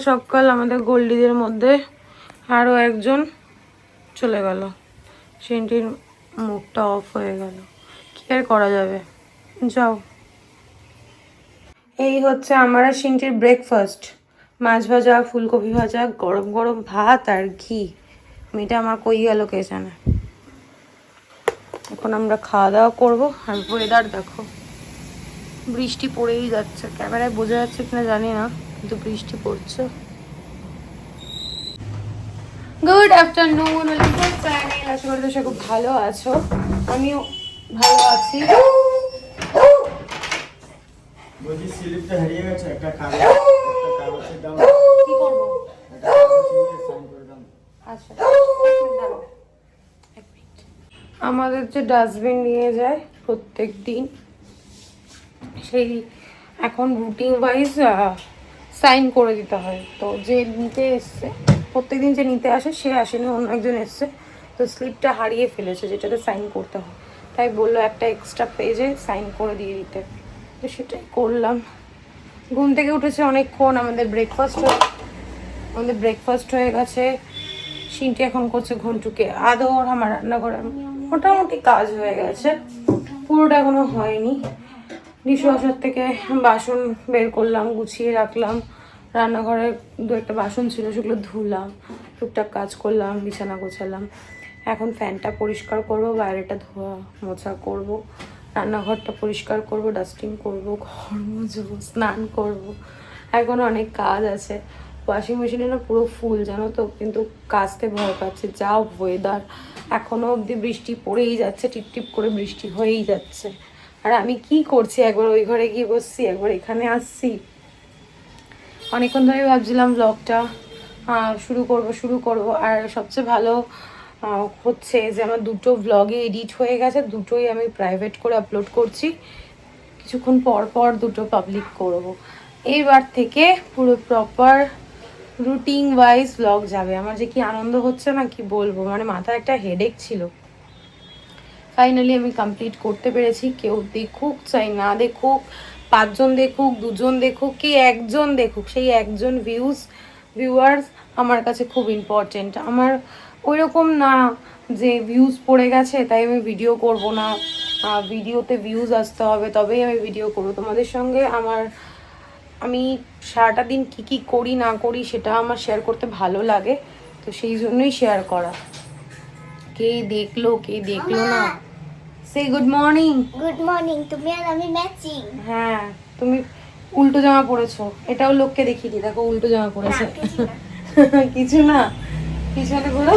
সকাল আমাদের গোল্ডিদের মধ্যে আরও একজন চলে গেল, সিনটির মুখটা অফ হয়ে গেল, কি আর করা যাবে, যাও। এই হচ্ছে আমার আর সিনটির ব্রেকফাস্ট, মাছ ভাজা, ফুলকপি ভাজা, গরম গরম ভাত আর ঘি। মেয়েটা আমার কই গেল কে জানে। এখন আমরা খাওয়া দাওয়া করবো। আর ওয়েদার দেখো, বৃষ্টি পড়েই যাচ্ছে, ক্যামেরায় বোঝা যাচ্ছে কিনা জানি না, কিন্তু বৃষ্টি পড়ছে। Good afternoon, welcome channel. আশা করি তো খুব ভালো আছো, আমিও ভালো আছি। বলছি স্লিপটা হারিয়ে গেছে, একটা কাগজে দাও। কি করব? একটা কাগজে নিয়ে সাইন করে দাও। আচ্ছা, আমাদের যে ডাস্টবিন নিয়ে যায় প্রত্যেক দিন, সেই এখন রুটিন ওয়াইজ সাইন করে দিতে হয়। তো যে নিতে এসছে, প্রত্যেকদিন যে নিতে আসে সে আসেনি, অন্য একজন এসছে, তো স্লিপটা হারিয়ে ফেলেছে যেটাতে সাইন করতে হয়। তাই বললো একটা এক্সট্রা পেজে সাইন করে দিয়ে দিতে, তো সেটাই করলাম। ঘুম থেকে উঠেছে অনেকক্ষণ, আমাদের ব্রেকফাস্ট হয়ে গেছে। সিনটি এখন করছে ঘন্টুকে আদর। আমার রান্নাঘরে মোটামুটি কাজ হয়ে গেছে, পুরোটা এখনো হয়নি। ডিশওয়াশার থেকে বাসন বের করলাম, গুছিয়ে রাখলাম। রান্নাঘরে দু একটা বাসন ছিল, সেগুলো ধুলাম, টুকটাক কাজ করলাম, বিছানা গোছালাম। এখন ফ্যানটা পরিষ্কার করব, বাইরেটা ধোয়া মোছা করব, রান্নাঘরটা পরিষ্কার করব, ডাস্টিং করব, ঘর মুছবো, স্নান করব। এখন অনেক কাজ আছে। ওয়াশিং মেশিনে না পুরো ফুল জানো তো, কিন্তু কাচতে ভয় পাচ্ছে, যা ওয়েদার। এখনও অবধি বৃষ্টি পড়েই যাচ্ছে, টিপটিপ করে বৃষ্টি হয়েই যাচ্ছে। আর আমি কি করছি, একবার ওই ঘরে গিয়ে বসছি, একবার এখানে আসছি। অনেকক্ষণ ধরে ভাবছিলাম ব্লগটা শুরু করব। আর সবচেয়ে ভালো হচ্ছে যে আমার দুটো ব্লগে এডিট হয়ে গেছে, দুটোই আমি প্রাইভেট করে আপলোড করছি। কিছুক্ষণ পর পর দুটো পাবলিক করব। এইবার থেকে পুরো প্রপার রুটিন ওয়াইজ ব্লগ যাবে। আমার যে কি আনন্দ হচ্ছে না, কি বলবো, মানে মাথায় একটা হেডেক ছিল, ফাইনালি আমি কমপ্লিট করতে পেরেছি। কেউ দেখুক চাই না দেখুক, 5 জন দেখুক, 2 জন দেখুক, কি 1 জন দেখুক, সেই 1 জন ভিউয়ার্স আমার কাছে খুব ইম্পর্টেন্ট। আমার ওই রকম না যে ভিউজ পড়ে গেছে তাই আমি ভিডিও করব না, ভিডিওতে ভিউজ আসতে হবে তবেই আমি ভিডিও করব। তোমাদের সঙ্গে আমি সারাটা দিন কি কি করি না করি সেটা আমার শেয়ার করতে ভালো লাগে, তো সেই জন্যই শেয়ার করা। কে দেখলো না, সে গুড মর্নিং। Good morning. তুমি আর আমি ম্যাচিং। হ্যাঁ, তুমি উল্টো জামা পরেছো, এটাও লোককে দেখিয়ে দি, দেখো উল্টো জামা পরেছে। কিছু না, পিছনে ঘুরো,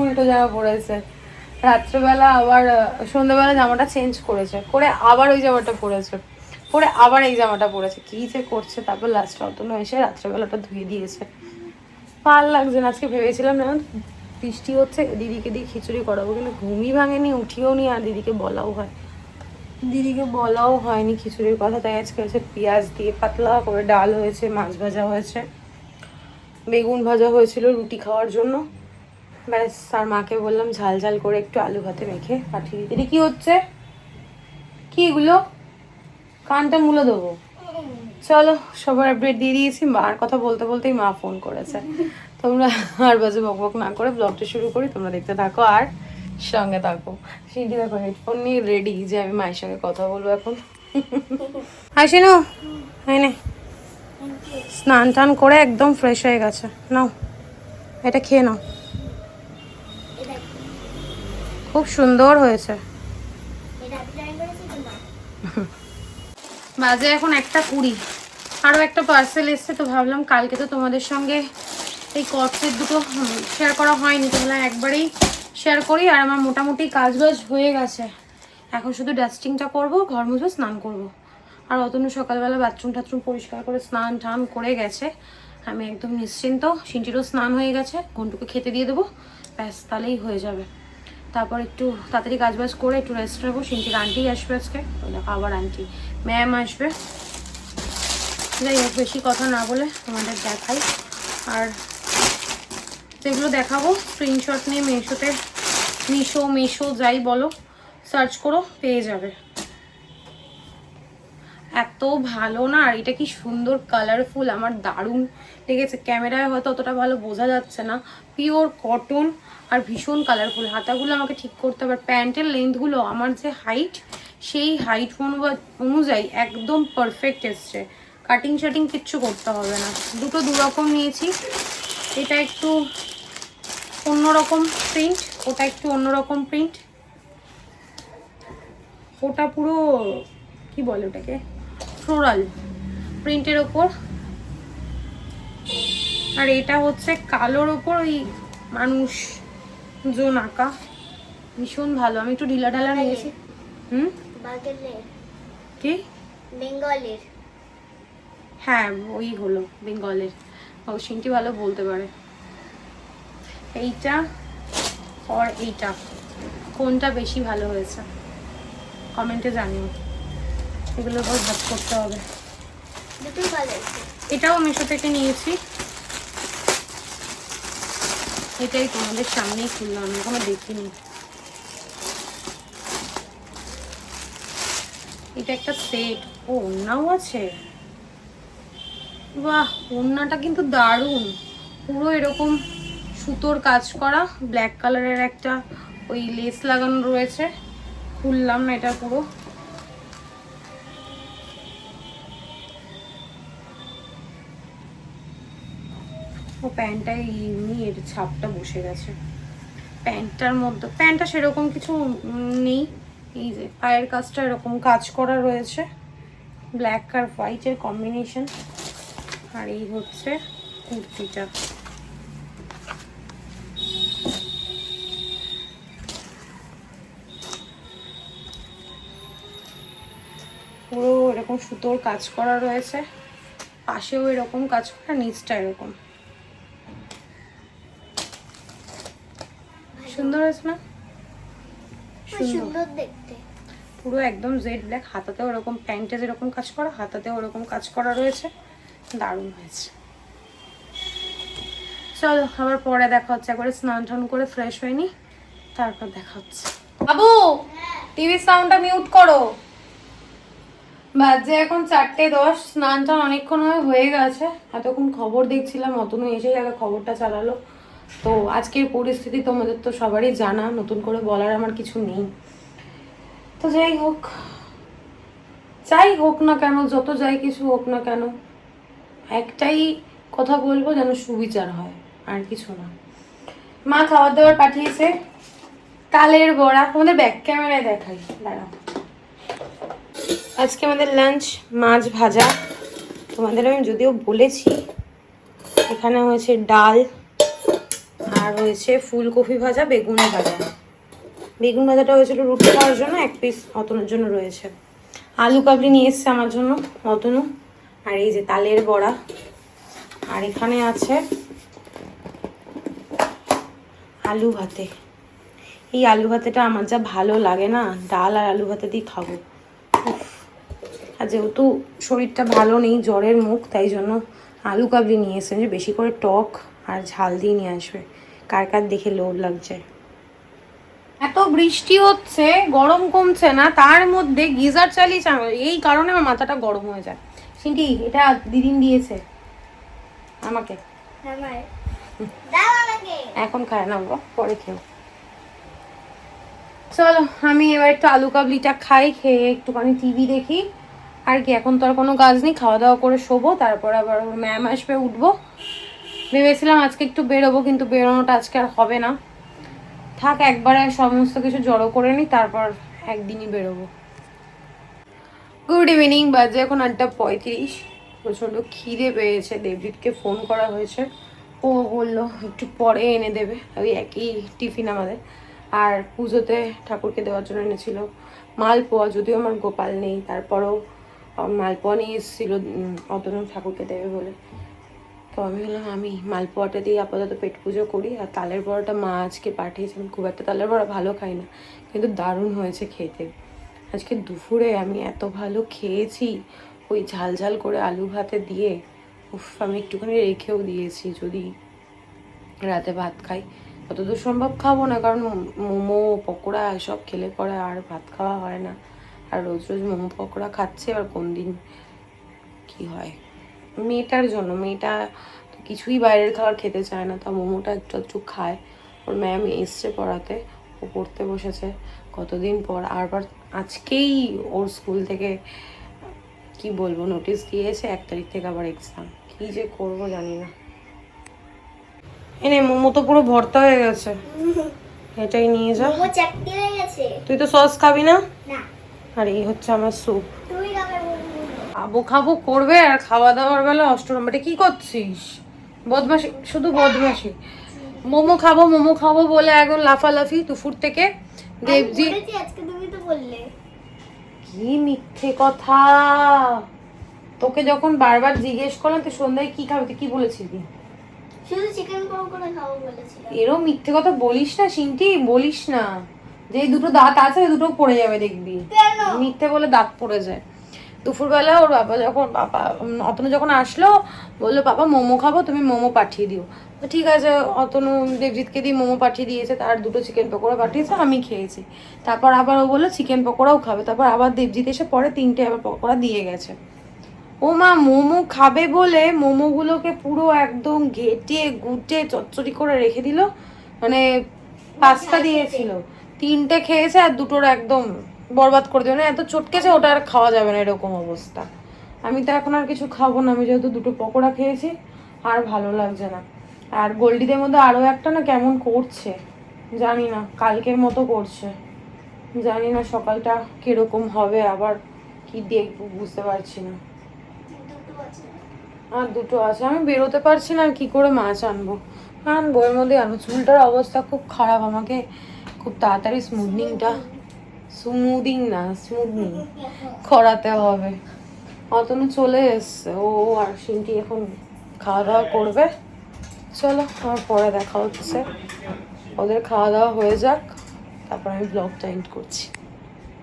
উল্টো জামা পরেছে। রাত্রেবেলা আবার সন্ধ্যাবেলা জামাটা চেঞ্জ করেছে, করে আবার ওই জামাটা পরেছে, পরে আবার এই জামাটা পরেছে, কি যে করছে। তারপর লাস্ট অতনু এসে রাত্রেবেলাটা ধুয়ে দিয়েছে। ভাল লাগছে না, আজকে ভেবেছিলাম না বৃষ্টি হচ্ছে, দিদিকে দিয়ে খিচুড়ি করাবো, কিন্তু ঘুমই ভাঙেনি, উঠিও নি, আর দিদিকে বলাও হয়নি খিচুড়ির কথা। তাই আজকে হচ্ছে পেঁয়াজ দিয়ে পাতলা করে ডাল হয়েছে, মাছ ভাজা হয়েছে, বেগুন ভাজা হয়েছিল রুটি খাওয়ার জন্য, ব্যাস। আর মাকে বললাম ঝাল ঝাল করে একটু আলু ভাতে মেখে পাঠিয়ে দিতে। কি হচ্ছে, কি এগুলো, কানটা মুলে দেবো। চলো, সবার আপডেট দিয়ে দিয়েছি। মার কথা বলতে বলতেই মা ফোন করেছে। তোমরা আর বাজে বকবক না করে ব্লগটা শুরু করি, তোমরা দেখতে থাকো আর সঙ্গে থাকো। সিঁড়ি দেখো হেডফোন নিয়ে রেডি যে আমি মায়ের সঙ্গে কথা বলবো এখন। আসি না, হয় না, স্নান টান করে একদম ফ্রেশ হয়ে গেছে। নাও এটা খেয়ে নাও, খুব সুন্দর হয়েছে। বাজে এখন 1:20। আরও একটা পার্সেল এসছে, তো ভাবলাম কালকে তো তোমাদের সঙ্গে এই কটসেট দুটো শেয়ার করা হয়নি, তো ভাবলাম একবারেই শেয়ার করি। আর আমার মোটামুটি কাজ বাজ হয়ে গেছে, এখন শুধু ডাস্টিংটা করব, ঘর মুছবো, স্নান করব। আর অতনু সকালবেলা বাথরুম টাথরুম পরিষ্কার করে স্নান টান করে গেছে, আমি একদম নিশ্চিন্ত। সিন্টিরও স্নান হয়ে গেছে, ঘন্টুকে খেতে দিয়ে দেবো, ব্যাস তাহলেই হয়ে যাবে। তারপর একটু তাড়াতাড়ি কাজ বাজ করে একটু রেস্ট নেবো। সিন্টির আন্টি আসবে আজকে, দেখো আবার আন্টি ম্যাম আসবে। যাই হোক, বেশি কথা না বলে তোমাদের দেখাই। আর যেগুলো দেখাবো স্ক্রিনশট নিয়ে মিশো যাই বলো সার্চ করো, পেয়ে যাবে। এত ভালো না, আর এটা কি সুন্দর কালারফুল, আমার দারুণ লেগেছে। ক্যামেরায় হয়তো অতটা ভালো বোঝা যাচ্ছে না, পিওর কটন আর ভীষণ কালারফুল। হাতাগুলো আমাকে ঠিক করতে হবে, প্যান্টের লেন্থগুলো আমার যে হাইট সেই হাইট অনুযায়ী একদম পারফেক্ট এসছে, কাটিং শাটিং কিচ্ছু করতে হবে না। দুটো দুরকম নিয়েছি, এটা একটু অন্যরকম প্রিন্ট, ওটা একটু অন্যরকম প্রিন্ট। ওটা পুরো কি বলে ওটাকে, ফ্লোরাল প্রিন্টের ওপর, আর এটা হচ্ছে কালোর ওপর ওই মানুষ জন আঁকা, ভীষণ ভালো। আমি একটু ঢিলা ঢালা নিয়েছি। বাগেলের কি বেঙ্গলের, হ্যাঁ ওই হলো বেঙ্গলের। ও সিনটি ভালো বলতে পারে। এইটা আর এইটা কোনটা বেশি ভালো হয়েছে কমেন্টে জানিও, এগুলোর উপর ভাগ করতে হবে। দুটোই ভালো আছে। এটাও মিশো থেকে নিয়েছি, এটাই তোমাদের সামনেই খুললাম, আমি এখনো দেখিনি। এটা একটা সেট, ও ওড়নাও আছে, বাহ ওড়নাটা কিন্তু দারুণ, পুরো এরকম সুতোর কাজ করা, ব্ল্যাক কালারের একটা ওই লেস লাগানো রয়েছে। খুললাম না এটা পুরো, ও প্যান্টটায় এমনি এর ছাপটা বসে গেছে। প্যান্টটার মধ্যে, প্যান্টটা সেরকম কিছু নেই, এই যে পায়ের কাজটা এরকম কাজ করা রয়েছে, ব্ল্যাক আর হোয়াইটের কম্বিনেশন। আর এই হচ্ছে কুর্তিটা, পুরো এরকম সুতোর কাজ করা রয়েছে, পাশেও এরকম কাজ করা, নিচটা এরকম। সুন্দর হয়েছে না? সুন্দর দেখতে, পুরো একদম জেড ব্ল্যাক, হাতাতেও এরকম, প্যান্টে যেরকম কাজ করা হাতাতেও ওরকম কাজ করা রয়েছে, দারুণ হয়েছে। চলো আবার পরে দেখা হচ্ছে, একবারে স্নান টান করে ফ্রেশ হয়নি, তারপর দেখা হচ্ছে। বাবু টিভি সাউন্ডটা মিউট করো। বাজে এখন 4:10, স্নান টান অনেকক্ষণ হয়ে গেছে, এতক্ষণ খবর দেখছিলাম, অতনু এসে আগে খবরটা চালালো। তো আজকের পরিস্থিতি তোমাদের তো সবারই জানা, নতুন করে বলার আমার কিছু নেই। তো যাই হোক না কেন, যত যাই কিছু হোক না কেন, একটাই কথা বলবো, যেন সুবিচার হয়, আর কিছু না। মা খাবার দাবার পাঠিয়েছে, তালের বড়া, তোমাদের ব্যাক ক্যামেরায় দেখাই, দাঁড়াও। আজকে আমাদের লাঞ্চ মাছ ভাজা, তোমাদের আমি যদিও বলেছি। এখানে হয়েছে ডাল, আর হয়েছে ফুলকপি ভাজা, বেগুন ভাজা। বেগুন ভাজাটা হয়েছিল রুটি খাওয়ার জন্য, এক পিস অতনুর জন্য রয়েছে। আলু কাবলি নিয়ে এসছে আমার জন্য অতনু, আর এই যে তালের বড়া। আর এখানে আছে আলু ভাতে। এই আলু ভাতেটা আমার যা ভালো লাগে না, ডাল আর আলু ভাতে দিয়ে খাবো। আর যেহেতু শরীরটা ভালো নেই, জ্বরের মুখ, তাই জন্য আলু কাবলি নিয়ে এসেছে, যে বেশি করে টক আর ঝাল দিয়ে নিয়ে আসবে। কার কার দেখে লোভ লাগছে। এত বৃষ্টি হচ্ছে, গরম কমছে না, তার মধ্যে গিজার চালিয়েছে, এই কারণে আমার মাথাটা গরম হয়ে যায়। সিন্টি এটা দিদিন দিয়েছে আমাকে, এখন খায় না বাবা, পরে খেও। চলো আমি এবার একটু আলু কাবলিটা খাই, খেয়ে একটুখানি টিভি দেখি। আর কি, এখন তো আর কোনো কাজ নেই, খাওয়া দাওয়া করে শোবো, তারপর আবার ম্যাম আসবে, উঠবো। ভেবেছিলাম আজকে একটু বেরোবো, কিন্তু বেরোনোটা আজকে আর হবে না, থাক একবারে সমস্ত কিছু জড়ো করে নিই, তারপর একদিনই বেরোবো। গুড ইভিনিং, বাজে এখন 8:35। প্রচণ্ড খিদে পেয়েছে, দেবজিৎকে ফোন করা হয়েছে, ও বললো একটু পরে এনে দেবে, ওই একই টিফিন আমাদের। আর পুজোতে ঠাকুরকে দেওয়ার জন্য এনেছিল মালপোয়া, যদিও আমার গোপাল নেই, তারপরেও মালপোয়া নিয়ে এসেছিলো অতনু ঠাকুরকে দেবে বলে। তো আমি বললাম আমি মালপোয়াটা দিয়ে আপাতত পেট পুজো করি। আর তালের বড়াটা মা আজকে পাঠিয়েছে, আমি খুব একটা তালের বড়া ভালো খাই না, কিন্তু দারুণ হয়েছে খেতে। আজকে দুপুরে আমি এত ভালো খেয়েছি, ওই ঝাল ঝাল করে আলু ভাতে দিয়ে। উফ, আমি একটুখানি রেখেও দিয়েছি, যদি রাতে ভাত খাই। যতদূর সম্ভব খাবো না, কারণ মোমো পকোড়া এসব খেলে পরে আর ভাত খাওয়া হয় না, আর রোজ রোজ মোমো পকোড়া খাচ্ছে, এবার কোন দিন কি হয়। মেয়েটার জন্য, মেয়েটা তো কিছুই বাইরের খাবার খেতে চায় না, তা মোমোটা একটু একটু খায়। ওর ম্যাম এসছে পড়াতে, ও পড়তে বসেছে কতদিন পর। আবার আজকেই ওর স্কুল থেকে কি বলবো নোটিশ দিয়েছে 1 তারিখ থেকে আবার এক্সাম। কি যে করবো জানি না। এনে মোমো তো পুরো ভর্তা হয়ে গেছে, এটাই নিয়ে যা। মোমো চাটনি হয়ে গেছে। তুই তো সস খাবি না। না, আর এই হচ্ছে আমার স্যুপ। তুই খাবে মোমো। খাবো খাবো করবে, আর খাওয়া দাওয়ার বেলা 8 নম্বরে কি করছিস? বদমাশি, শুধু বদমাশি। মোমো খাবো বলে একদম লাফালাফি দুপুর থেকে। দেবজি, আমি বলেছি, আজকে তুমি তো বললে। কি মিথ্যে কথা! তোকে যখন বারবার জিজ্ঞেস করলাম তুই সন্ধ্যায় কি খাবি, তুই কি বলেছিলি? শুধু চিকেন পকোড়া খাবো বলেছিলাম। এরও মিথ্যে কথা বলিস না সিন্টি, বলিস না। যে দুটো দাঁত আছে ওই দুটো পড়ে যাবে দেখবি। কেন? মিথ্যে বলে দাঁত পড়ে যায়। দুপুরবেলা ওর বাবা অতনু যখন আসলো, বললো বাবা মোমো খাবো, তুমি মোমো পাঠিয়ে দিও। তো ঠিক আছে, অতনু দেবজিৎকে দিয়ে মোমো পাঠিয়ে দিয়েছে, তার 2টো চিকেন পকোড়া পাঠিয়েছে, আমি খেয়েছি। তারপর আবার ও বললো চিকেন পকোড়াও খাবে, তারপর আবার দেবজিৎ এসে পরে 3টে আবার পকোড়া দিয়ে গেছে। ও মা মোমো খাবে বলে মোমোগুলোকে পুরো একদম ঘেটে গুটে চচ্চড়ি করে রেখে দিল। মানে 5টা দিয়েছিল, 3টে খেয়েছে আর 2টোর একদম বরবাদ করে দেবে। না এত চটকেছে ওটা আর খাওয়া যাবে না, এরকম অবস্থা। আমি তো এখন আর কিছু খাবো না, আমি যেহেতু 2টো পকোড়া খেয়েছি, আর ভালো লাগছে না। আর গোল্ডিদের মধ্যে আরো একটা না কেমন করছে জানি না, কালকের মতো করছে। জানি না সকালটা কিরকম হবে, আবার কি দেখবো বুঝতে পারছি না। আর 2টো আছে, আমি বেরোতে পারছি না, কি করে মাছ আনবো। বইয়ের মধ্যে আনবো। চুলটার অবস্থা খুব খারাপ, আমাকে খুব তাড়াতাড়ি স্মুথনিং করাতে হবে। অতনু চলে এসছে, ও আর সিনটি এখন খাওয়া দাওয়া করবে। চলো আমার পরে দেখা হচ্ছে, ওদের খাওয়া দাওয়া হয়ে যাক, তারপর আমি ব্লগটা এন্ড করছি।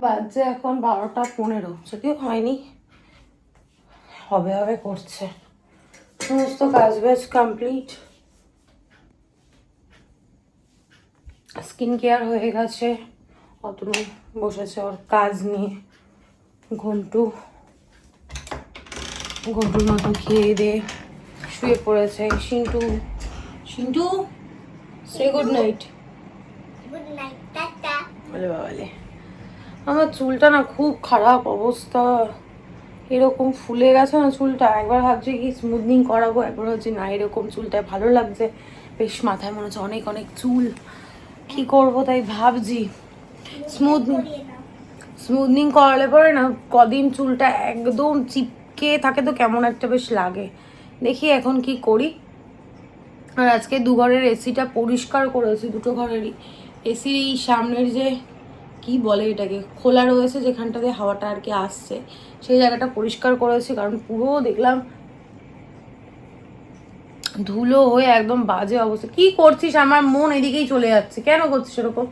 বাজে এখন 12টা 15, যদিও হয়নি, হবে করছে। সমস্ত কাজ বাজ কমপ্লিট, স্কিন কেয়ার হয়ে গেছে। অতনু বসেছে ওর কাজ নিয়ে। ঘন্টুর মতো খেয়ে দিয়ে শুয়ে পড়েছে। সিন্টু সে good night. Good night, tata. বলে বাবালে, আমার চুলটা না খুব খারাপ অবস্থা, এরকম ফুলে গেছে না চুলটা। একবার ভাবছি কি স্মুথনিং করাবো, একবার ভাবছি না এরকম চুলটা ভালো লাগছে, বেশ মাথায় মনে হচ্ছে অনেক অনেক চুল, কি করব তাই ভাবছি। স্মুথনিং করালে পরে না কদিন চুলটা একদম চিপকে থাকে, তো কেমন একটা বেশ লাগে। দেখি এখন কি করি। আর আজকে 2 ঘরের এসিটা পরিষ্কার করেছি, 2টো ঘরেরই। এসির এই সামনের যে কি বলে এটাকে, খোলা রয়েছে যেখানটাতে হাওয়াটা আর কি আসছে, সেই জায়গাটা পরিষ্কার করেছি, কারণ পুরো দেখলাম ধুলো হয়ে একদম বাজে অবস্থা। কি করছিস? আমার মন এদিকেই চলে যাচ্ছে, কেন করছিস এরকম?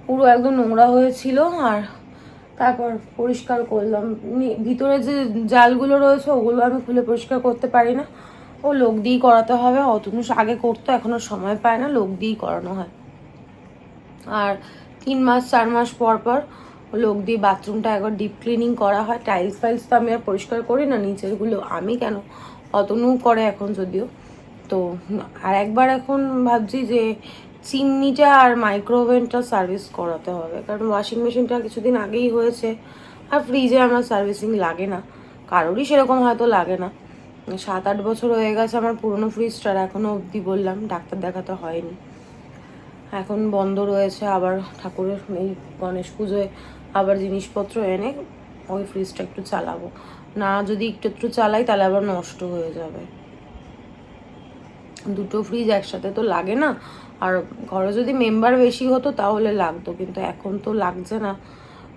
পুরো একদম নোংরা হয়েছিল। আর তারপর পরিষ্কার করলাম। ভিতরে যে জালগুলো রয়েছে ওগুলো আমি খুলে পরিষ্কার করতে পারি না, ও লোক দিয়েই করাতে হবে। অতনু আগে করতো, এখনো সময় পায় না, লোক দিয়েই করানো হয়। আর 3 মাস 4 মাস পর পর লোক দিয়ে বাথরুমটা একবার ডিপ ক্লিনিং করা হয়। টাইলস ফাইলস তো আমি আর পরিষ্কার করি না, নিচেরগুলো আমি কেন, অতনু করে এখন যদিও। তো আর একবার এখন ভাবছি যে চিমনিটা আর মাইক্রোওভেনটা সার্ভিস করাতে হবে, কারণ ওয়াশিং মেশিনটা কিছুদিন আগেই হয়েছে। আর ফ্রিজে আমার সার্ভিসিং লাগে না, কারোরই সেরকম হয়তো লাগে না। 7-8 বছর হয়ে গেছে আমার পুরনো ফ্রিজটার, এখনও অবধি বললাম ডাক্তার দেখাতে হয়নি। এখন বন্ধ রয়েছে, আবার ঠাকুরের এই গণেশ পুজোয় আবার জিনিসপত্র এনে ওই ফ্রিজটা একটু চালাবো। না যদি একটু চালাই তাহলে আবার নষ্ট হয়ে যাবে। 2টো ফ্রিজ একসাথে তো লাগে না। আর ঘরে যদি মেম্বার বেশি হতো তাহলে লাগতো, কিন্তু এখন তো লাগছে না।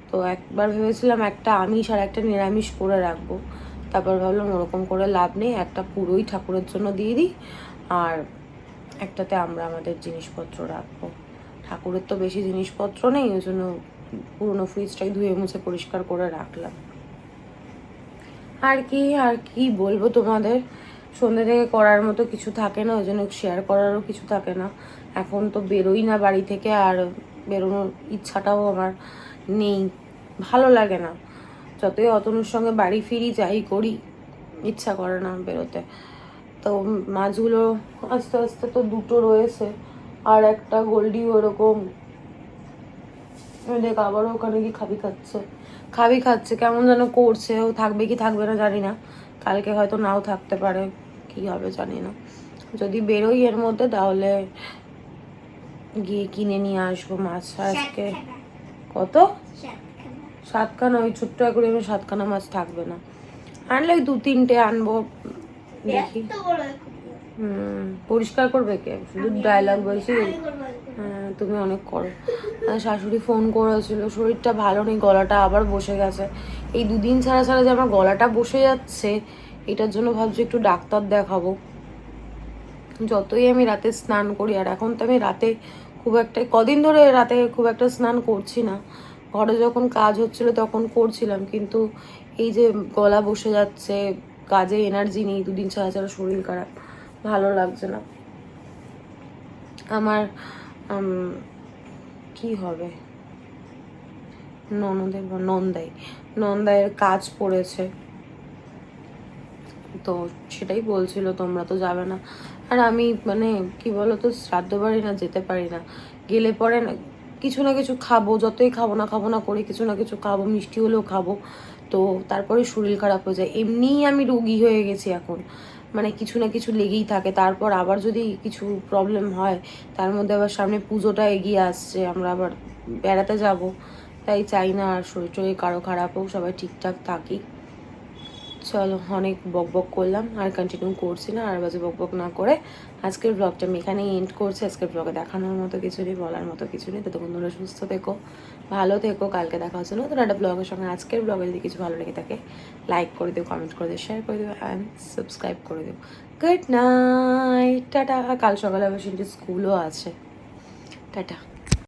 তো একবার ভেবেছিলাম একটা আমিষ আর একটা নিরামিষ করে রাখবো, তারপর ভাবলাম ওরকম করে লাভ নেই, একটা পুরোই ঠাকুরের জন্য দিয়ে দিই, আর একটাতে আমরা আমাদের জিনিসপত্র রাখবো। ঠাকুরের তো বেশি জিনিসপত্র নেই, ওই জন্য পুরোনো ফ্রিজটাই ধুয়ে মুছে পরিষ্কার করে রাখলাম। আর কি বলবো তোমাদের, সন্ধ্যে থেকে করার মতো কিছু থাকে না, ওই জন্য শেয়ার করারও কিছু থাকে না। এখন তো বেরোই না বাড়ি থেকে, আর বেরোনোর ইচ্ছাটাও আমার নেই, ভালো লাগে না। যতই অতনুর সঙ্গে বাড়ি ফিরি যাই করি, ইচ্ছা করে না বেরোতে। তো মাছগুলো আস্তে আস্তে তো দুটো রয়েছে, আর একটা গোল্ডি ওরকম দেখ আবারও ওখানে কি খাবি খাচ্ছে কেমন যেন করছে। ও থাকবে কি থাকবে না জানি না, কালকে হয়তো নাও থাকতে পারে, কি হবে জানি না। যদি বেরোই এর মধ্যে তাহলে গিয়ে কিনে নিয়ে আসবো মাছ। আজকে কত 7খানা, ওই ছোট্ট অ্যাকুরিয়ামে 7খানা মাছ থাকবে না, আনলে ওই 2-3টে আনবো, দেখি। পরিষ্কার করবে কে, শুধু ডায়লগ বলছি। হ্যাঁ তুমি অনেক করো। আর শাশুড়ি ফোন করেছিল, শরীরটা ভালো নেই, গলাটা আবার বসে গেছে। এই 2 দিন ছাড়া ছাড়া যে আমার গলাটা বসে যাচ্ছে, এটার জন্য ভাবছি একটু ডাক্তার দেখাবো। যতই আমি রাতে স্নান করি, আর এখন তো আমি রাতে খুব একটা, কদিন ধরে রাতে খুব একটা স্নান করছি না। ঘরে যখন কাজ হচ্ছিল তখন করছিলাম, কিন্তু এই যে গলা বসে যাচ্ছে, কাজে এনার্জি নেই, 2 দিন ছাড়া ছাড়া শরীর খারাপ, ভালো লাগছে না আমার। কি হবে, ননদের বা নন্দাইয়ের কাজ পড়েছে, তো সেটাই বলছিল তোমরা তো যাবে না। আর আমি মানে কি বলো তো, শ্রাদ্ধ বাড়ি না যেতে পারি না, গেলে পরে না কিছু না কিছু খাবো, যতই খাবো না করি কিছু না কিছু খাবো, মিষ্টি হলেও খাবো, তো তারপরে শরীর খারাপ হয়ে যায়। এমনিই আমি রোগী হয়ে গেছি এখন, মানে কিছু না কিছু লেগেই থাকে। তারপর আবার যদি কিছু প্রবলেম হয়, তার মধ্যে আবার সামনে পুজোটা এগিয়ে আসছে, আমরা আবার বেড়াতে যাব, তাই চাই না আর শরীর টরীর কারো খারাপ হোক, সবাই ঠিকঠাক থাকি। চলো, অনেক বক করলাম, আর কন্টিনিউ করছি না, আর বাজে বক না করে আজকের ব্লগটা আমি এখানেই এন্ড করছি। আজকের ব্লগে দেখানোর মতো কিছু নেই, বলার মতো কিছু নেই। ততক্ষণ তোমরা সুস্থ থেকো, ভালো থেকো, কালকে দেখা হচ্ছে নতুন একটা ব্লগের সঙ্গে। আজকের ব্লগে যদি কিছু ভালো লেগে থাকে, লাইক করে দিও, কমেন্ট করে দিও, শেয়ার করে দিও অ্যান্ড সাবস্ক্রাইব করে দিও। Good night, tata. কাল সকালে আবার স্কুলও আছে, টাটা।